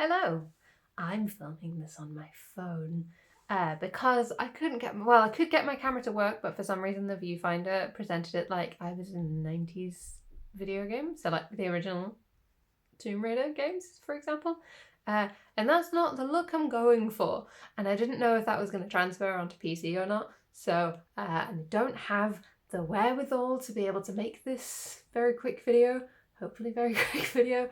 Hello, I'm filming this on my phone because I could get my camera to work, but for some reason the viewfinder presented it like I was in 90s video game, so like the original Tomb Raider games, for example. And that's not the look I'm going for, and I didn't know if that was going to transfer onto PC or not, so I don't have the wherewithal to be able to make this hopefully very quick video,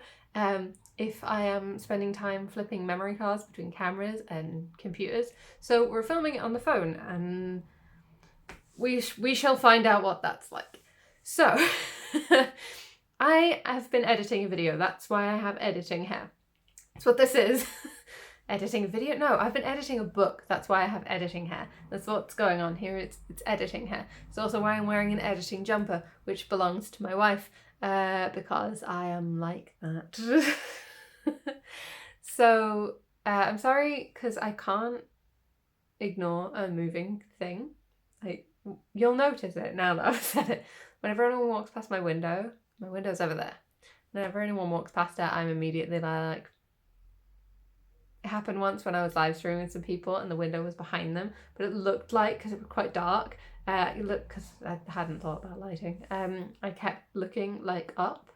if I am spending time flipping memory cards between cameras and computers. So we're filming it on the phone, and we shall find out what that's like. So I have been editing a video. That's why I have editing hair. That's what this is. Editing a video? No, I've been editing a book. That's why I have editing hair. That's what's going on here. It's editing hair. It's also why I'm wearing an editing jumper, which belongs to my wife, because I am like that. So I'm sorry, because I can't ignore a moving thing. Like, you'll notice it now that I've said it. Whenever anyone walks past my window's over there. Whenever anyone walks past it, I'm immediately like, it happened once when I was live streaming with some people and the window was behind them, but it looked like, because it was quite dark, because I hadn't thought about lighting, I kept looking like up,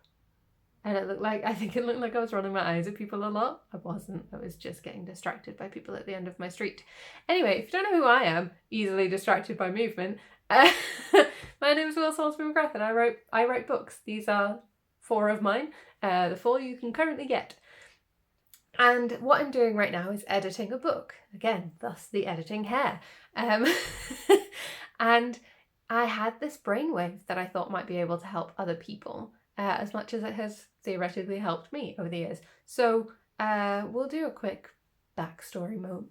and I think it looked like I was rolling my eyes at people a lot. I wasn't. I was just getting distracted by people at the end of my street. Anyway, if you don't know who I am, easily distracted by movement, my name is Will Salisbury McGrath, and I write books. These are 4 of mine, the 4 you can currently get. And what I'm doing right now is editing a book. Again, thus the editing hair. And I had this brainwave that I thought might be able to help other people, as much as it has theoretically helped me over the years. So we'll do a quick backstory moment,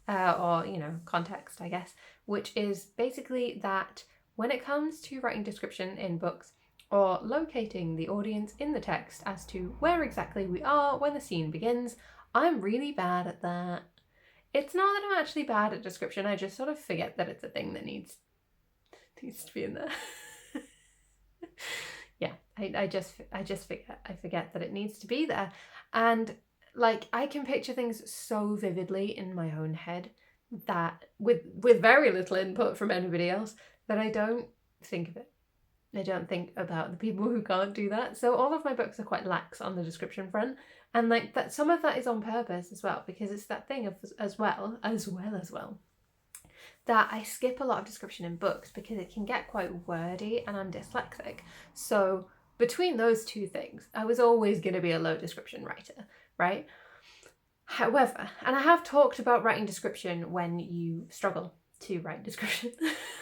or, context, I guess, which is basically that when it comes to writing description in books, or locating the audience in the text as to where exactly we are when the scene begins, I'm really bad at that. It's not that I'm actually bad at description, I just sort of forget that it's a thing that needs to be in there. Yeah, I just forget that it needs to be there. And like, I can picture things so vividly in my own head that with very little input from anybody else, that I don't think of it. I don't think about the people who can't do that. So all of my books are quite lax on the description front, and like that, some of that is on purpose as well, because it's that thing of as well that I skip a lot of description in books because it can get quite wordy, and I'm dyslexic. So between those two things, I was always going to be a low description writer, right? However, and I have talked about writing description when you struggle to write description,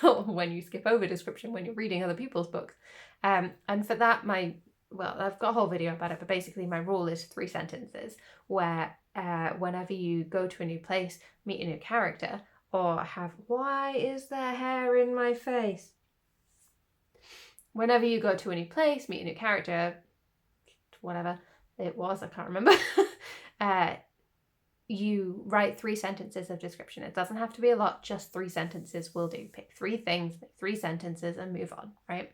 or when you skip over description when you're reading other people's books. And for that, I've got a whole video about it, but basically my rule is 3 sentences, where whenever you go to a new place, meet a new character, or why is there hair in my face? Whenever you go to a new place, meet a new character, whatever it was, I can't remember, you write 3 sentences of description. It doesn't have to be a lot, just 3 sentences will do. Pick 3 things, make 3 sentences, and move on, right?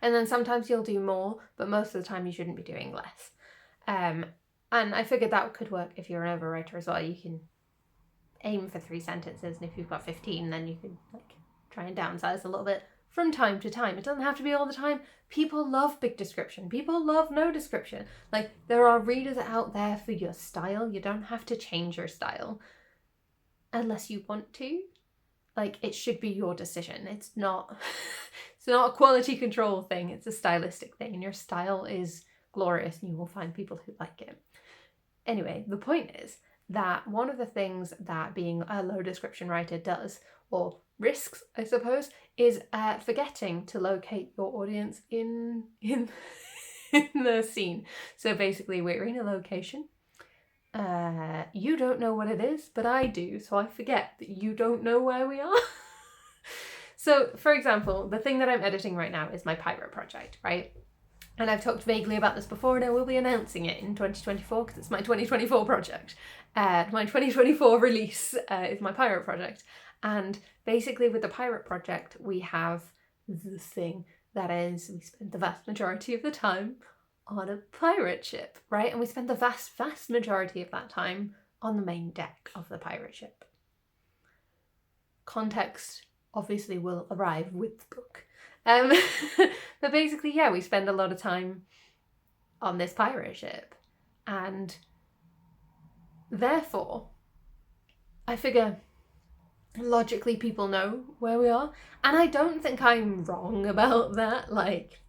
And then sometimes you'll do more, but most of the time you shouldn't be doing less. And I figured that could work if you're an overwriter as well. You can aim for 3 sentences, and if you've got 15, then you can try and downsize a little bit from time to time. It doesn't have to be all the time. People love big description. People love no description. Like, there are readers out there for your style. You don't have to change your style unless you want to. Like, it should be your decision. It's not a quality control thing. It's a stylistic thing, and your style is glorious, and you will find people who like it. Anyway, the point is that one of the things that being a low description writer does, or risks, I suppose, is forgetting to locate your audience in the scene. So basically, we're in a location. You don't know what it is, but I do, so I forget that you don't know where we are. So, for example, the thing that I'm editing right now is my pirate project, right? And I've talked vaguely about this before, and I will be announcing it in 2024 because it's my 2024 project. My 2024 release is my pirate project. And basically with the pirate project, we have the thing that is, we spend the vast majority of the time on a pirate ship, right? And we spend the vast majority of that time on the main deck of the pirate ship. Context obviously will arrive with the book. But basically, yeah, we spend a lot of time on this pirate ship. And therefore, I figure logically people know where we are. And I don't think I'm wrong about that. Like,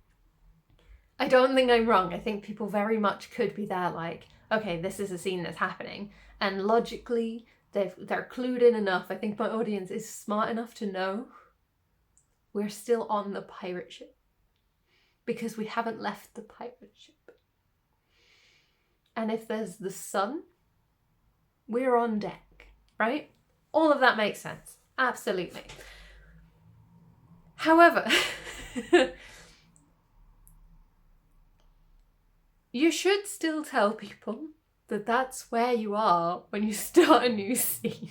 I don't think I'm wrong. I think people very much could be there like, okay, this is a scene that's happening. And logically, they're clued in enough. I think my audience is smart enough to know we're still on the pirate ship because we haven't left the pirate ship. And if there's the sun, we're on deck, right? All of that makes sense. Absolutely. However, you should still tell people that that's where you are when you start a new scene.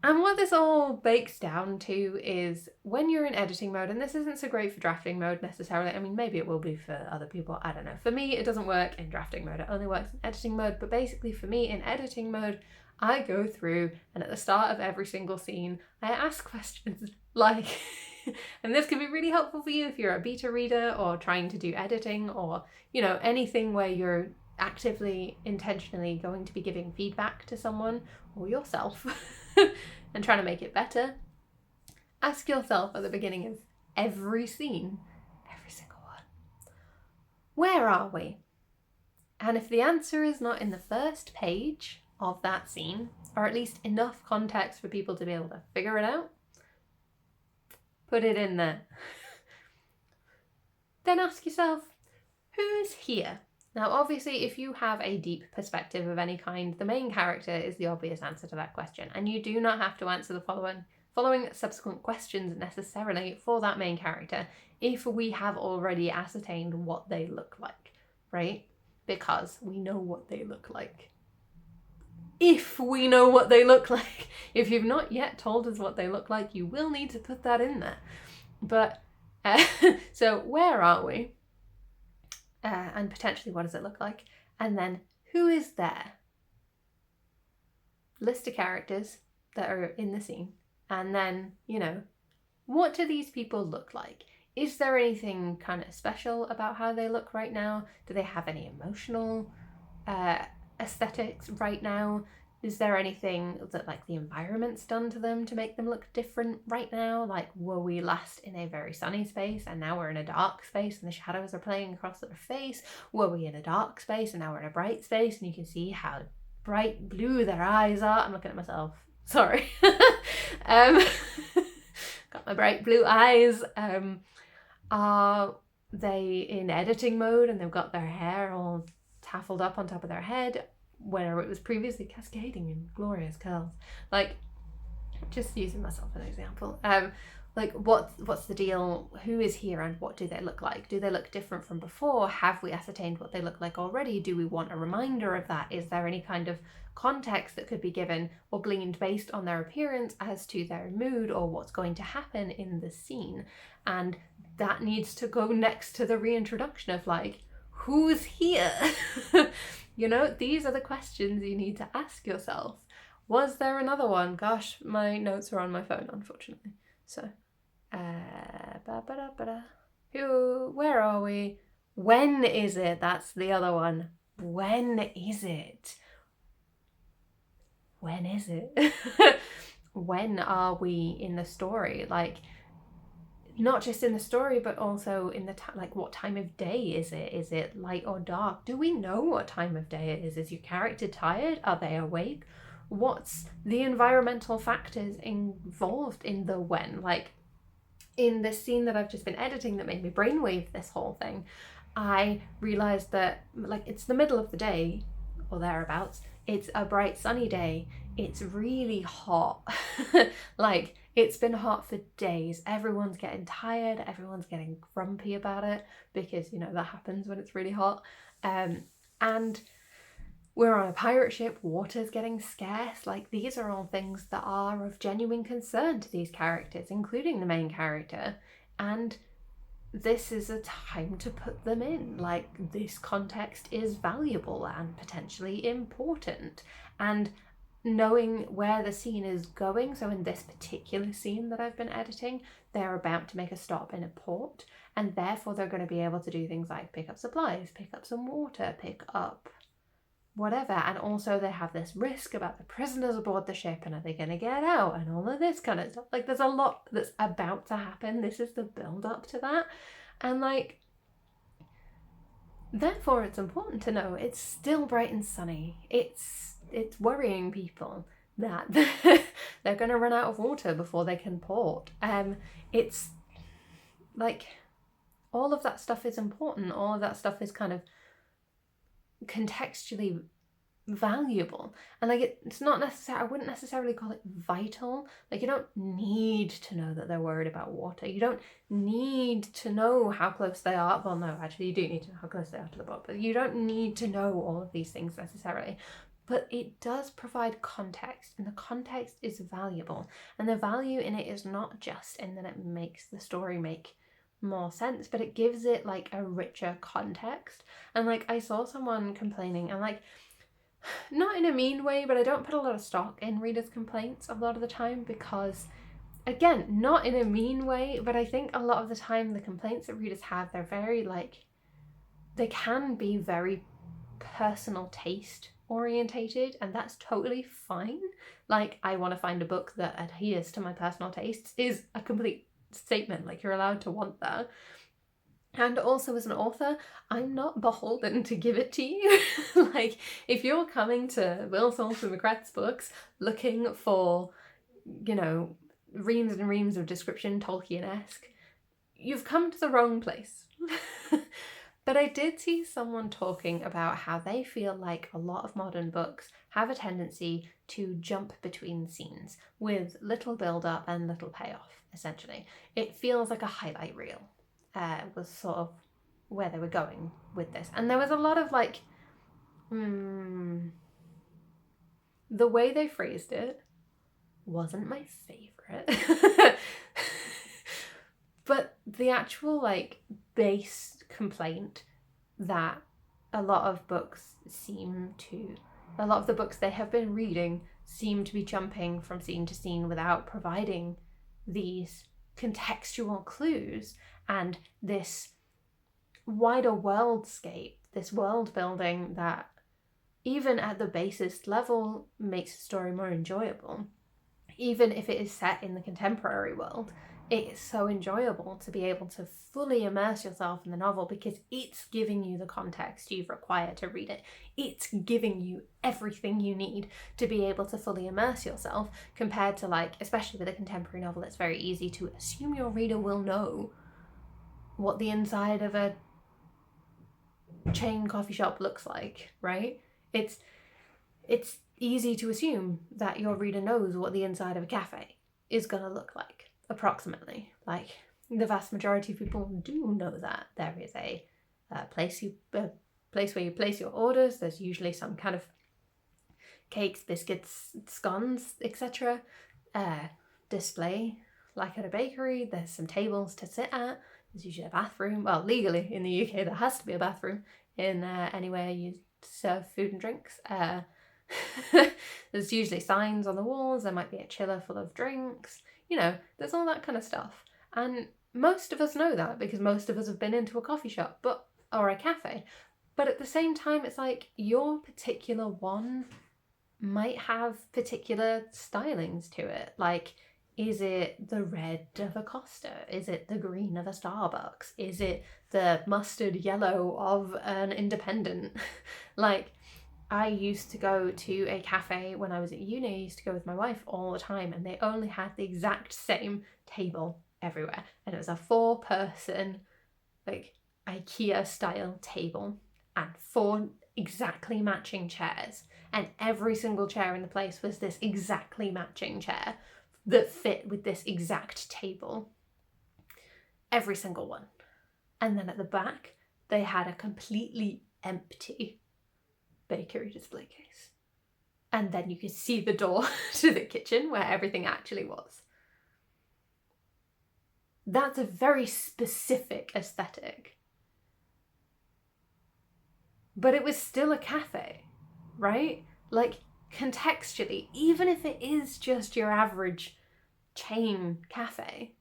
And what this all bakes down to is when you're in editing mode, and this isn't so great for drafting mode necessarily. I mean, maybe it will be for other people. I don't know. For me, it doesn't work in drafting mode. It only works in editing mode. But basically for me in editing mode, I go through and at the start of every single scene, I ask questions like, and this can be really helpful for you if you're a beta reader or trying to do editing or, you know, anything where you're actively, intentionally going to be giving feedback to someone or yourself and trying to make it better. Ask yourself at the beginning of every scene, every single one, where are we? And if the answer is not in the first page of that scene, or at least enough context for people to be able to figure it out, put it in there. Then ask yourself, who's here? Now, obviously, if you have a deep perspective of any kind, the main character is the obvious answer to that question. And you do not have to answer the following subsequent questions necessarily for that main character if we have already ascertained what they look like, right? Because we know what they look like. If we know what they look like. If you've not yet told us what they look like, you will need to put that in there. But, so where are we? And potentially what does it look like? And then who is there? List of characters that are in the scene. And then, you know, what do these people look like? Is there anything kind of special about how they look right now? Do they have any emotional aesthetics right now? Is there anything that like the environment's done to them to make them look different right now? Like, were we last in a very sunny space and now we're in a dark space and the shadows are playing across their face? Were we in a dark space and now we're in a bright space and you can see how bright blue their eyes are? I'm looking at myself. Sorry. Got my bright blue eyes. Are they in editing mode and they've got their hair all taffled up on top of their head, where it was previously cascading in glorious curls? Like, just using myself as an example. Like, what's the deal? Who is here and what do they look like? Do they look different from before? Have we ascertained what they look like already? Do we want a reminder of that? Is there any kind of context that could be given or gleaned based on their appearance as to their mood or what's going to happen in the scene? And that needs to go next to the reintroduction of like, who's here? You know, these are the questions you need to ask yourself. Was there another one? Gosh, my notes are on my phone, unfortunately. So, where are we? When is it? That's the other one. When is it? When is it? When are we in the story? Like, not just in the story, but also in the like, what time of day is it? Is it light or dark? Do we know what time of day it is? Is your character tired? Are they awake? What's the environmental factors involved in the when? Like, in this scene that I've just been editing that made me brainwave this whole thing, I realized that like it's the middle of the day or thereabouts. It's a bright sunny day. It's really hot. Like, it's been hot for days. Everyone's getting tired. Everyone's getting grumpy about it because, you know, that happens when it's really hot. And we're on a pirate ship. Water's getting scarce. Like, these are all things that are of genuine concern to these characters, including the main character. And this is a time to put them in. Like, this context is valuable and potentially important. And knowing where the scene is going, so in this particular scene that I've been editing, they're about to make a stop in a port, and therefore they're going to be able to do things like pick up supplies, pick up some water, pick up whatever, and also they have this risk about the prisoners aboard the ship and are they going to get out and all of this kind of stuff. Like, there's a lot that's about to happen. This is the build up to that, and like, therefore it's important to know it's still bright and sunny. It's worrying people that they're going to run out of water before they can port. It's like, all of that stuff is important. All of that stuff is kind of contextually valuable, and like, it's not necessarily, I wouldn't necessarily call it vital. Like, you don't need to know that they're worried about water. You don't need to know how close they are. Well, no, actually you do need to know how close they are to the boat, but you don't need to know all of these things necessarily. But it does provide context, and the context is valuable, and the value in it is not just in that it makes the story make more sense, but it gives it like a richer context. And like, I saw someone complaining, and like, not in a mean way, but I don't put a lot of stock in readers' complaints a lot of the time, because, again, not in a mean way, but I think a lot of the time the complaints that readers have, they're very like, they can be very personal taste orientated, and that's totally fine. Like, I want to find a book that adheres to my personal tastes is a complete statement. Like, you're allowed to want that. And also, as an author, I'm not beholden to give it to you. Like, if you're coming to Will Salter McCrath's books looking for, you know, reams and reams of description, Tolkien-esque, you've come to the wrong place. But I did see someone talking about how they feel like a lot of modern books have a tendency to jump between scenes with little build-up and little payoff, essentially. It feels like a highlight reel. Was sort of where they were going with this. And there was a lot of like, the way they phrased it wasn't my favourite. But the actual like base complaint that a lot of the books they have been reading seem to be jumping from scene to scene without providing these contextual clues and this wider worldscape, this world building that even at the basest level makes the story more enjoyable. Even if it is set in the contemporary world, it is so enjoyable to be able to fully immerse yourself in the novel because it's giving you the context you've required to read it. It's giving you everything you need to be able to fully immerse yourself, compared to, like, especially with a contemporary novel, it's very easy to assume your reader will know what the inside of a chain coffee shop looks like, right? It's easy to assume that your reader knows what the inside of a cafe is going to look like, approximately. Like, the vast majority of people do know that. There is a place where you place your orders. There's usually some kind of cakes, biscuits, scones, etc. Display, like at a bakery. There's some tables to sit at. There's usually a bathroom. Well, legally in the UK there has to be a bathroom in anywhere you serve food and drinks. There's usually signs on the walls. There might be a chiller full of drinks. You know, there's all that kind of stuff. And most of us know that because most of us have been into a coffee shop or a cafe. But at the same time, it's like your particular one might have particular stylings to it. Like, is it the red of a Costa? Is it the green of a Starbucks? Is it the mustard yellow of an Independent? Like, I used to go to a cafe when I was at uni. I used to go with my wife all the time, and they only had the exact same table everywhere. And it was a 4-person, like, IKEA-style table and 4 exactly matching chairs. And every single chair in the place was this exactly matching chair that fit with this exact table. Every single one. And then at the back, they had a completely empty bakery display case. And then you could see the door to the kitchen where everything actually was. That's a very specific aesthetic. But it was still a cafe, right? Like, contextually, even if it is just your average chain cafe,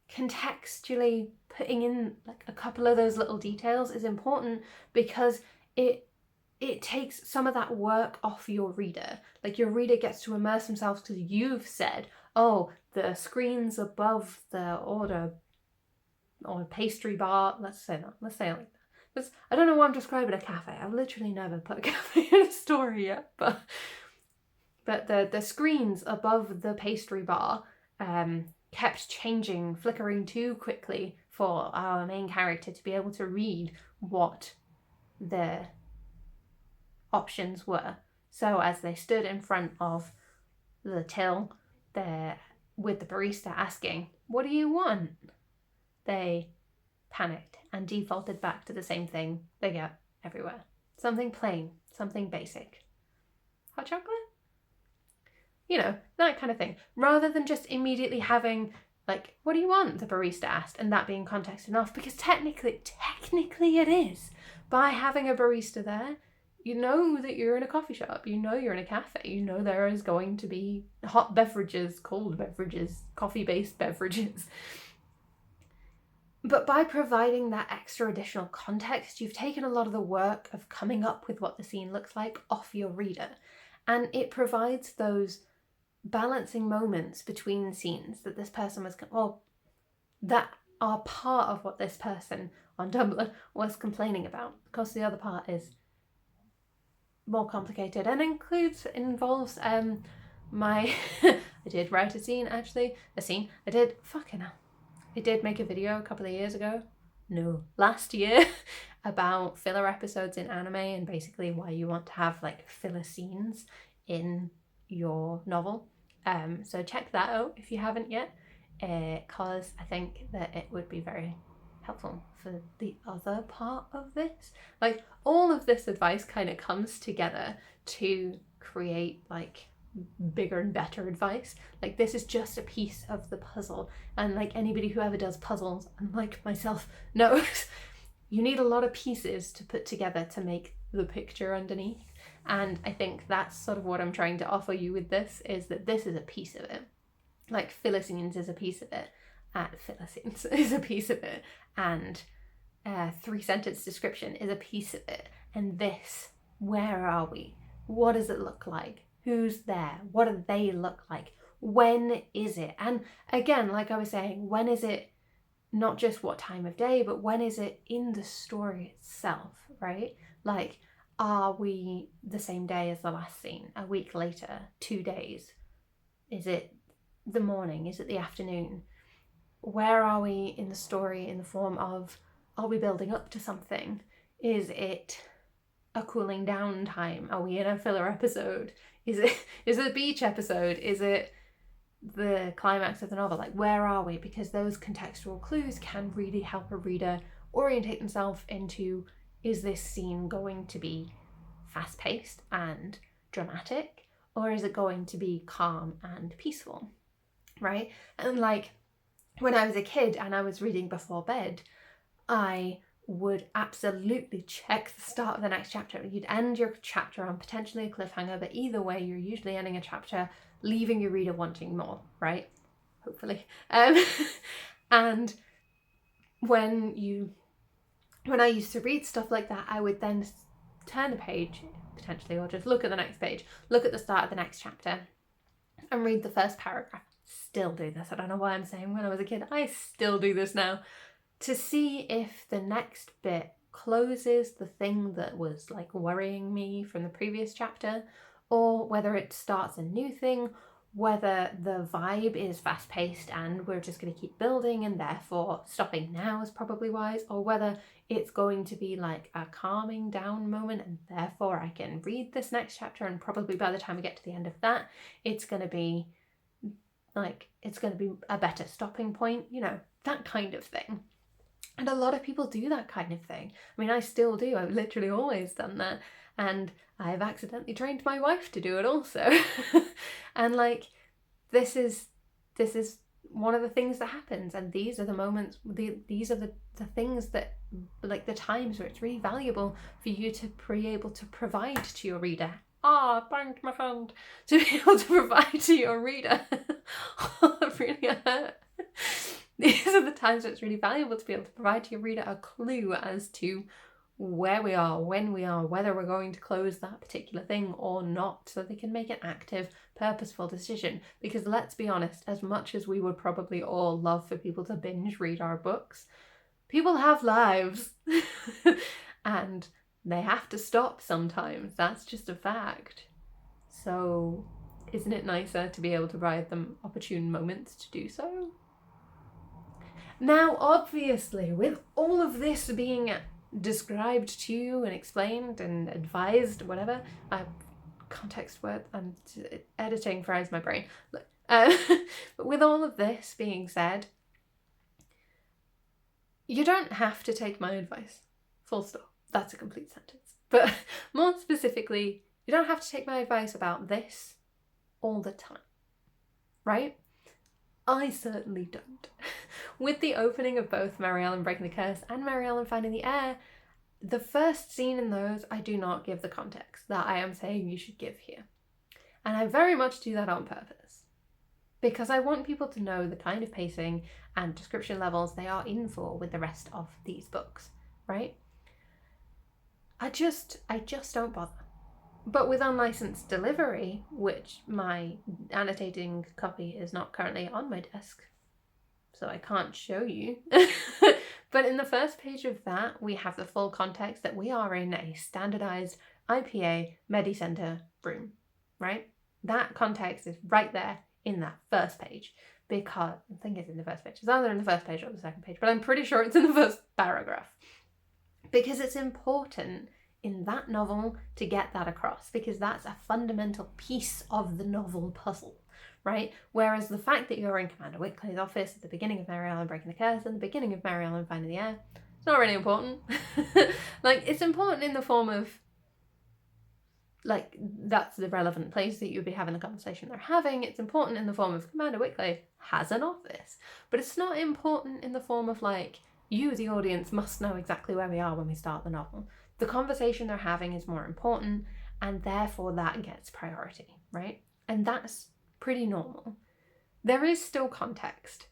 contextually putting in like a couple of those little details is important, because it takes some of that work off your reader. Like, your reader gets to immerse themselves because you've said, oh, the screens above the order or pastry bar, let's say it like that. Because I don't know why I'm describing a cafe. I've literally never put a cafe in a story yet, but the screens above the pastry bar kept changing, flickering too quickly for our main character to be able to read what the options were. So as they stood in front of the till there with the barista asking, "What do you want?" they panicked and defaulted back to the same thing they get everywhere. Something plain, something basic. Hot chocolate? You know, that kind of thing. Rather than just immediately having, like, what do you want? The barista asked, and that being context enough, because technically it is. By having a barista there, you know that you're in a coffee shop, you know you're in a cafe, you know there is going to be hot beverages, cold beverages, coffee-based beverages. But by providing that extra additional context, you've taken a lot of the work of coming up with what the scene looks like off your reader. And it provides those balancing moments between scenes that this person was, that are part of what this person on Tumblr was complaining about. Of course, the other part is more complicated and involves my I did write a scene. I did make a video a couple of years ago, last year, about filler episodes in anime and basically why you want to have like filler scenes in your novel. So check that out if you haven't yet, because I think that it would be very helpful for the other part of this. Like, all of this advice kind of comes together to create like bigger and better advice. Like, this is just a piece of the puzzle, and like anybody who ever does puzzles, and like myself, knows you need a lot of pieces to put together to make the picture underneath. And I think that's sort of what I'm trying to offer you with this, is that this is a piece of it. Like, filler scenes is a piece of it, filler scenes is a piece of it, and 3-sentence description is a piece of it. And this, where are we? What does it look like? Who's there? What do they look like? When is it? And again, like I was saying, when is it not just what time of day, but when is it in the story itself, right? Like, are we the same day as the last scene? A week later? 2 days? Is it the morning? Is it the afternoon? Where are we in the story in the form of, are we building up to something? Is it a cooling down time? Are we in a filler episode? Is it a beach episode? Is it the climax of the novel? Like, where are we? Because those contextual clues can really help a reader orientate themselves into, is this scene going to be fast-paced and dramatic, or is it going to be calm and peaceful, right? And like, when I was a kid and I was reading before bed, I would absolutely check the start of the next chapter. You'd end your chapter on potentially a cliffhanger, but either way, you're usually ending a chapter leaving your reader wanting more, right? Hopefully. And when I used to read stuff like that, I would then turn a page, potentially, or just look at the next page, look at the start of the next chapter, and read the first paragraph. Still do this. I don't know why I'm saying when I was a kid. I still do this now. To see if the next bit closes the thing that was like worrying me from the previous chapter, or whether it starts a new thing, whether the vibe is fast-paced and we're just going to keep building and therefore stopping now is probably wise, or whether it's going to be like a calming down moment and therefore I can read this next chapter, and probably by the time we get to the end of that, it's going to be a better stopping point, you know, that kind of thing. And a lot of people do that kind of thing. I mean, I still do. I've literally always done that. And I've accidentally trained my wife to do it also. And like, this is one of the things that happens, and these are the moments, these are the things that, like the times where it's really valuable for you to be able to provide to your reader. Banged my hand. To be able to provide to your reader. That really hurt. These are the times where it's really valuable to be able to provide to your reader a clue as to where we are, when we are, whether we're going to close that particular thing or not, so they can make an active, purposeful decision. Because let's be honest, as much as we would probably all love for people to binge read our books, people have lives and they have to stop sometimes. That's just a fact. So isn't it nicer to be able to provide them opportune moments to do so? Now, obviously, with all of this being described to you and explained and advised, whatever, context word, I'm editing fries my brain. But with all of this being said, you don't have to take my advice. Full stop. That's a complete sentence. But more specifically, you don't have to take my advice about this all the time, right? I certainly don't. With the opening of both Mary Ellen Breaking the Curse and Mary Ellen Finding the Air, the first scene in those, I do not give the context that I am saying you should give here. And I very much do that on purpose, because I want people to know the kind of pacing and description levels they are in for with the rest of these books, right? I just don't bother. But with unlicensed delivery, which my annotating copy is not currently on my desk, so I can't show you. But in the first page of that, we have the full context that we are in a standardized IPA Medicenter room, right? That context is right there in that first page, because I think it's in the first page. It's either in the first page or the second page, but I'm pretty sure it's in the first paragraph. Because it's important in that novel to get that across, because that's a fundamental piece of the novel puzzle, right? Whereas the fact that you're in Commander Wickley's office at the beginning of Mary Ellen Breaking the Curse and the beginning of Mary Ellen Finding the Air, it's not really important. Like, it's important in the form of, like, that's the relevant place that you'd be having the conversation they're having. It's important in the form of Commander Wickley has an office, but it's not important in the form of, like, you, the audience, must know exactly where we are when we start the novel. The conversation they're having is more important, and therefore that gets priority, right? And that's pretty normal. There is still context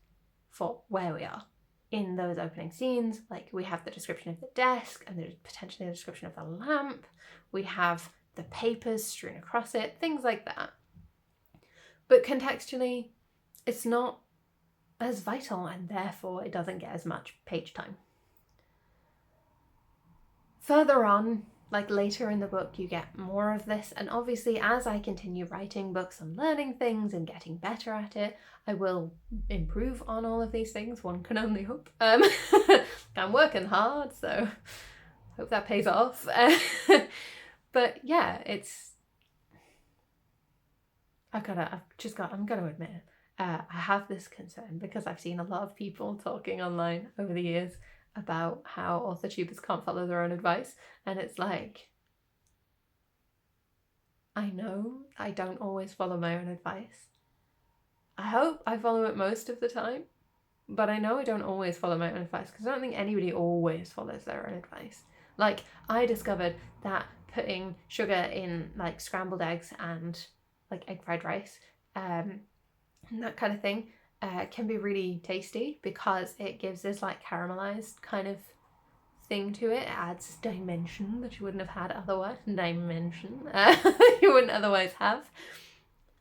for where we are in those opening scenes. Like, we have the description of the desk, and there's potentially a description of the lamp. We have the papers strewn across it, things like that. But contextually, it's not as vital, and therefore it doesn't get as much page time. Further on, like later in the book, you get more of this, and obviously as I continue writing books and learning things and getting better at it, I will improve on all of these things, one can only hope. I'm working hard, so hope that pays off. But yeah, I'm gonna admit it. I have this concern because I've seen a lot of people talking online over the years about how author tubers can't follow their own advice, and it's like, I know I don't always follow my own advice. I hope I follow it most of the time, but I know I don't always follow my own advice, because I don't think anybody always follows their own advice. Like, I discovered that putting sugar in, like, scrambled eggs and, like, egg fried rice, and that kind of thing, can be really tasty, because it gives this, like, caramelized kind of thing to it. It adds dimension that you wouldn't have had otherwise. You wouldn't otherwise have.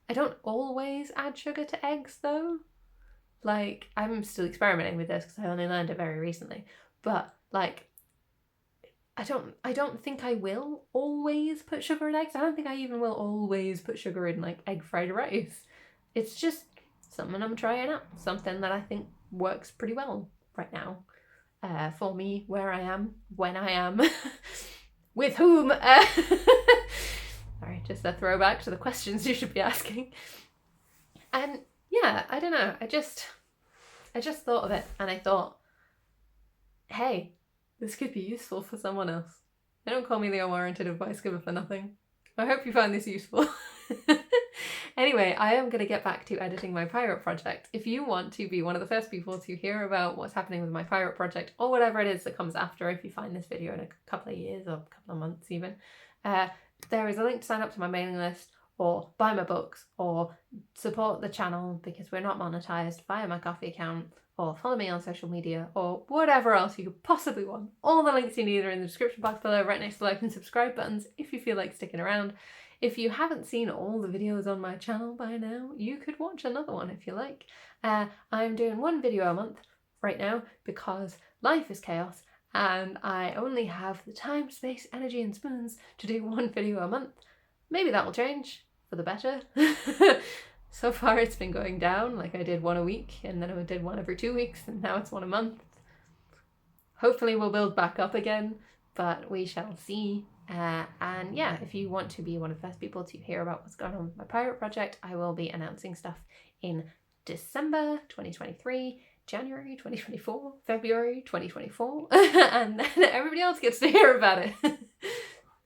I don't always add sugar to eggs, though. Like, I'm still experimenting with this because I only learned it very recently. But, like, I don't think I will always put sugar in eggs. I don't think I even will always put sugar in, like, egg fried rice. It's just something I'm trying out. Something that I think works pretty well right now. For me, where I am, when I am, with whom. Sorry, just a throwback to the questions you should be asking. And yeah, I don't know. I just thought of it, and I thought, hey, this could be useful for someone else. They don't call me the unwarranted advice giver for nothing. I hope you find this useful. Anyway, I am going to get back to editing my pirate project. If you want to be one of the first people to hear about what's happening with my pirate project, or whatever it is that comes after, if you find this video in a couple of years or a couple of months even, there is a link to sign up to my mailing list, or buy my books, or support the channel because we're not monetized via my Coffee account, or follow me on social media, or whatever else you could possibly want. All the links you need are in the description box below, right next to the like and subscribe buttons if you feel like sticking around. If you haven't seen all the videos on my channel by now, you could watch another one if you like. I'm doing one video a month right now because life is chaos and I only have the time, space, energy and spoons to do one video a month. Maybe that will change for the better. So far it's been going down, like I did one a week and then I did one every 2 weeks and now it's one a month. Hopefully we'll build back up again, but we shall see. And yeah, if you want to be one of the first people to hear about what's going on with my pirate project, I will be announcing stuff in December 2023, January 2024, February 2024, and then everybody else gets to hear about it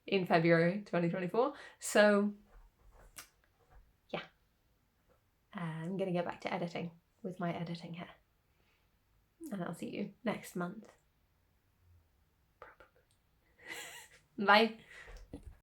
in February 2024. So yeah, I'm gonna get back to editing with my editing hair, and I'll see you next month. Bye.